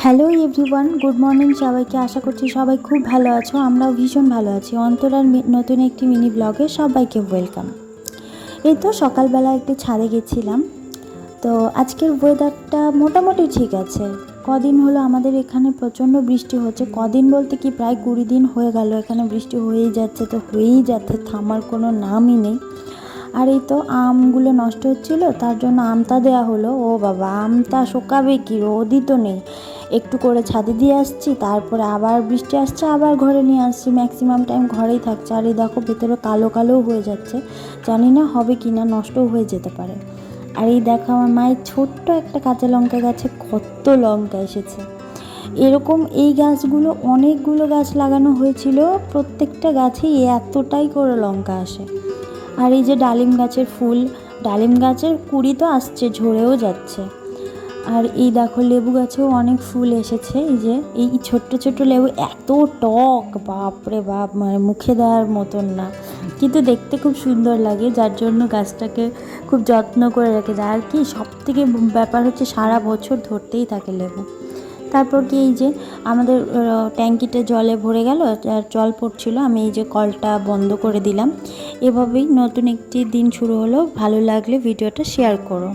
Hello everyone, good morning সবাইকে। আশা করছি সবাই খুব ভালো আছো। আমরাও ভীষণ ভালো আছি। অন্তরার নতুন একটি মিনি ব্লগে সবাইকে ওয়েলকাম। এই তো সকালবেলা একটু ছাদে গেছিলাম। তো আজকের ওয়েদারটা মোটামুটি ঠিক আছে। কদিন হলো আমাদের এখানে প্রচণ্ড বৃষ্টি হচ্ছে। কদিন বলতে কি প্রায় 20 দিন হয়ে গেল এখানে বৃষ্টি হয়েই যাচ্ছে, থামার কোনো নামই নেই। আর এই তো আমগুলো নষ্ট হচ্ছিলো, তার জন্য আমতা দেওয়া হলো। ও বাবা, আমতা শোকাবে কি, রোদই তো নেই। একটু করে ছাদে দিয়ে আসছি, তারপরে আবার বৃষ্টি আসছে, আবার ঘরে নিয়ে আসছি। ম্যাক্সিমাম টাইম ঘরেই থাকছে। আর এই দেখো ভেতরে কালো কালোও হয়ে যাচ্ছে, জানি না হবে কি না, নষ্টও হয়ে যেতে পারে। আর এই দেখো আমার মায়ের ছোট্ট একটা কাঁচা লঙ্কা গাছে কত লঙ্কা এসেছে। এরকম এই গাছগুলো অনেকগুলো গাছ লাগানো হয়েছিল, প্রত্যেকটা গাছেই এতটাই করে লঙ্কা আসে। আর এই যে ডালিম গাছের ফুল, ডালিম গাছের কুড়ি তো আসছে, ঝরেও যাচ্ছে। আর এই দেখো লেবু গাছেও অনেক ফুল এসেছে। এই যে এই ছোট্ট ছোট্ট লেবু, এত টক, বাপরে বাপ, মানে মুখে দেওয়ার মতন না, কিন্তু দেখতে খুব সুন্দর লাগে, যার জন্য গাছটাকে খুব যত্ন করে রেখে যায়। আর কি সব থেকে ব্যাপার হচ্ছে সারা বছর ধরতেই থাকে লেবু। তারপর কি এই যে আমাদের ট্যাঙ্কিতে জলে ভরে গেল, জল পড়ছিল, আমি এই যে কলটা বন্ধ করে দিলাম। এভাবেই নতুন একটি দিন শুরু হলো। ভালো লাগলে ভিডিওটা শেয়ার করো।